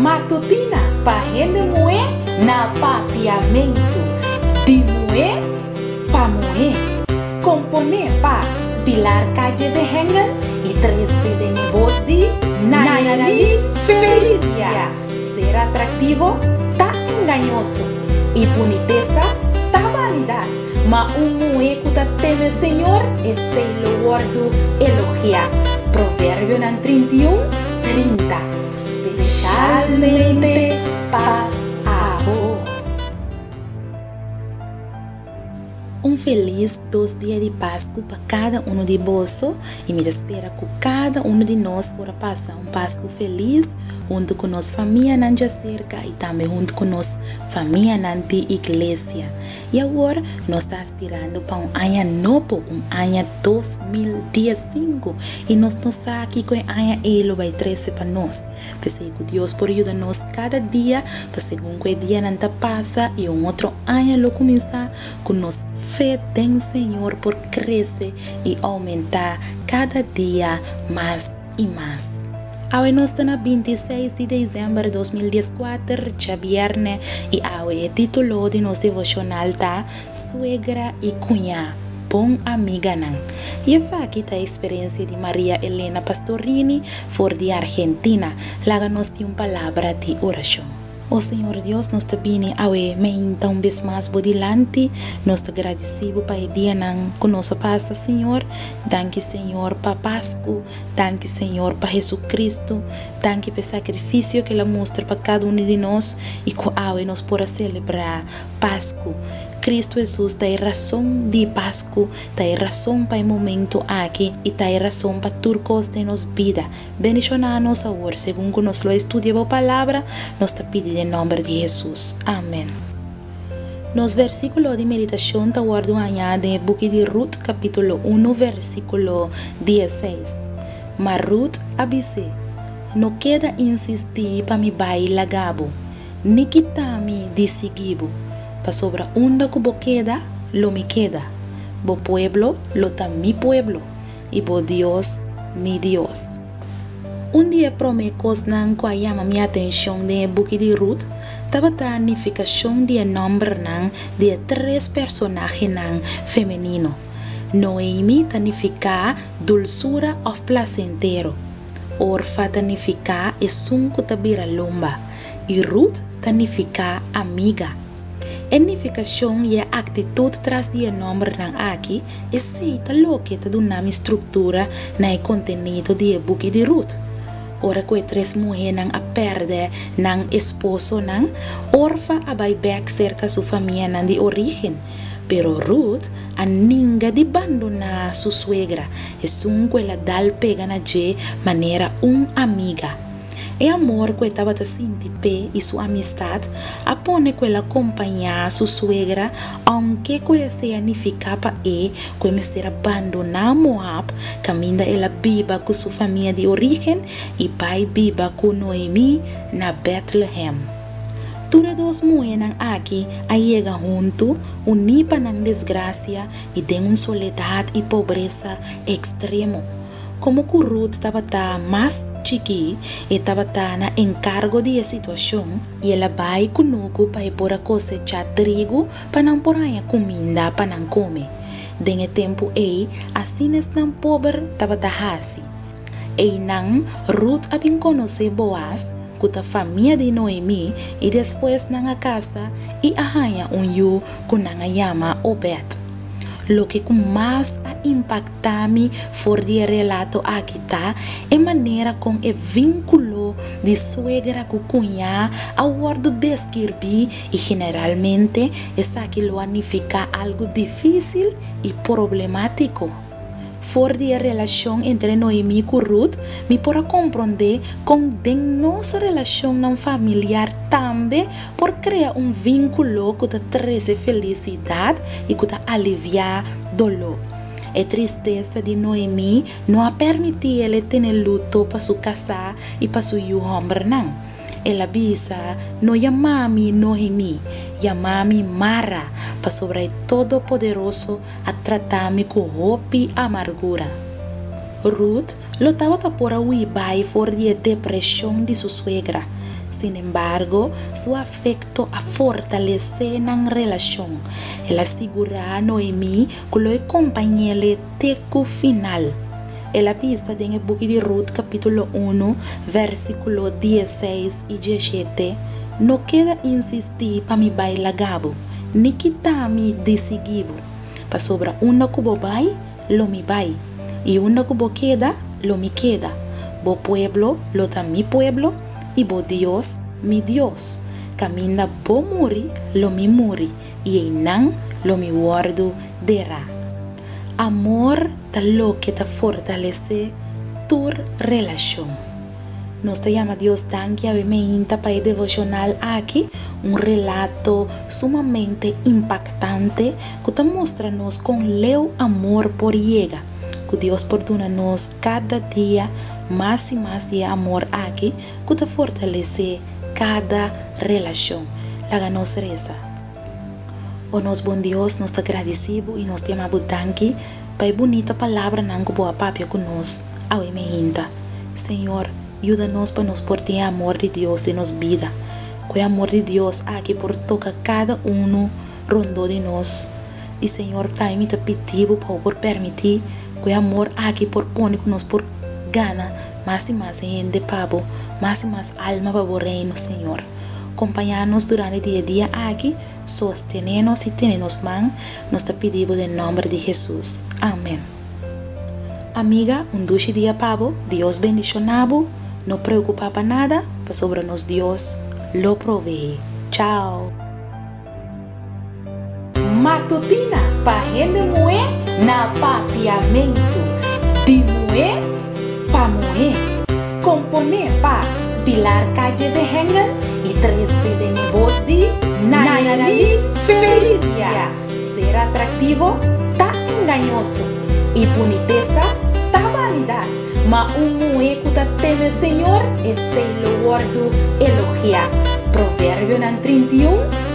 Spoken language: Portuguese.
matutina pa rende moe na papiamento. De moe pa moe. Compone pa pilar calle de hengen e 13 de negócio de Nayeli Felicia. Ser atrativo tá engañoso e boniteza tá vanidade. Mas moe que tá teme Senhor é sei louvado elogiar. Provérbio 31:30. Especialmente para avô. Feliz 2 dias de Páscoa para cada um de bolso e me espera que cada um de nós para passar Páscoa feliz junto com nossa família na cerca e também junto com nossa família na igreja. E agora nós estamos aspirando para ano novo, ano 2015 e nós estamos aqui com ano Elo vai 13 para nós. Pensei que Deus por ajudar-nos cada dia para segundo que dia não passa e outro ano começar com nós fé em Senhor por crescer e aumentar cada dia mais e mais. Hoje nós estamos na 26 de dezembro de 2014, viernes, e hoje o título de nosso devocional está Suegra e Cunha, bom amiga não. E essa aqui está a experiência de Maria Helena Pastorini, for de Argentina. Lá nós temos uma palavra de oração. Oh Senhor Deus, nós te bine awe me então vez mais bodilante, nós te agradecemos para o dia não conosco passa Senhor, danke Senhor para Páscoa, danke Senhor para Jesus Cristo, danke pelo sacrifício que ela mostra para cada um de nós e com awe nós podemos celebrar Páscoa. Cristo Jesus tem razão de Páscoa, tem razão para o momento aqui e tem razão para turcos de nossa vida. Bendicionar-nos agora, segundo nós lo estudiamos a palavra, nós te pedimos em nome de Jesus. Amém. Nos versículos de meditação está guardado em Book de Ruth, capítulo 1, versículo 16. Mas Ruth abise, não queda insistir para me bailar gabo, ni quitar-me de seguibo. Pa sobra unda que bo queda, lo me queda. Bo pueblo, lo ta mi pueblo. Y bo Dios, mi Dios. Un dia promecos nan ko llama mi atención de Book de Ruth, taba ta nificación de nombre nan de 3 personajes nan femenino. Noemi tanifica dulzura of placentero. Orfa tanifica esunku tabira lomba. Y Ruth tanifica amiga. Edificação e a atitude tras de nome ng aqui é seita loqueta do nome estrutura na contenido de Book de Ruth. Ora que 3 mulheres nang a perde ng esposo nang orfa abay back cerca su família nang de origem. Pero Ruth a ninga de bandona su suegra e sunque la dal pega na je manera amiga. E amor que estava sentindo pé e sua amistade, apone que ela acompanhar sua suegra, aunque que significa para que mister abandonar Moab, caminha ela biba com sua família de origem e pai biba com Noemi na Bethlehem. Todas 2 mulheres aqui chega junto, unidas na desgraça e de uma soledade e pobreza extremo. Como que Ruth estava mais chiqui e estava na encargo de situação e ela vai conosco para ir cosechar trigo para não pôr comida para não comer. Dentro tempo assim não pobre estava assim. E não Ruth a bem conhecer Boaz com a família de Noemi e depois na casa e arranha yu com a chama Obed. Lo que mais a impactar-me for de relato aqui tá é maneira com o vínculo de suegra com cunhá ao guardo descrever e generalmente essa aquilo significa algo difícil e problemático. For de relação entre Noemi e Ruth, me pode compreender com de nossa relação não familiar também por criar vínculo que te traz felicidade e que te aliviar dolor. A tristeza de Noemi não a permitir ele ter luto para sua casa e para seu homem não. Ela bisa no chamami Noemi, chamami Mara, para sobre todo poderoso a tratar-me com roupa e amargura. Ruth lutava por a bai for de depressão de sua suegra. Sin embargo, su afecto a fortalecer en relación. Él asegura a Noemí que lo acompañe teco final. Él avisa en el libro de Ruth capítulo 1, versículo 16 y 17. No queda insistir para mi baila gabo, ni quitarme de seguido. Para sobra una cubo bay, lo mi bay. Y una cubo queda, lo mi queda. Bo pueblo, lo da mi pueblo. Y bo Dios, mi Dios. Camina bo muri, lo mi muri. Y enan, lo mi guardo derá. Amor da lo que te fortalece tu relación. Nos te llama Dios tan que me inta para el devocional aquí, un relato sumamente impactante que te muéstranos con leo amor por llega. Que Dios perdona-nos cada día más y más de amor aquí, que te fortalece cada relación. Háganos reza. O nos bom Dios, nos te agradecemos y nos te amamos tanto para bonita palabra nango boa papia con nos. Awe me inta. Señor, ayúdanos para nos portar amor de Dios de nos vida. Que el amor de Dios aquí por toca cada uno rondo de nos. Y Señor, también te pedimos por permitir que el amor aquí por pone con nos por gana más y más gente pavo, más y más alma para el reino, Señor. Acompañarnos durante el día a día aquí, sostenernos y tenernos man, nos te pedimos en nombre de Jesús. Amén. Amiga, un dulce día pavo, Dios bendicionado, no preocupa para nada, pues sobre nos Dios lo provee. Chao. Matutina pa gente moe na papiamento, de moe pa moe, compone pa Pilar Calle de Hengen y 13 de negocios de Nayeli Felicia. Ser atractivo ta engañoso y boniteza ta vanidad. Ma un mueco ta teme Señor es el lo guardo elogia. Proverbio 31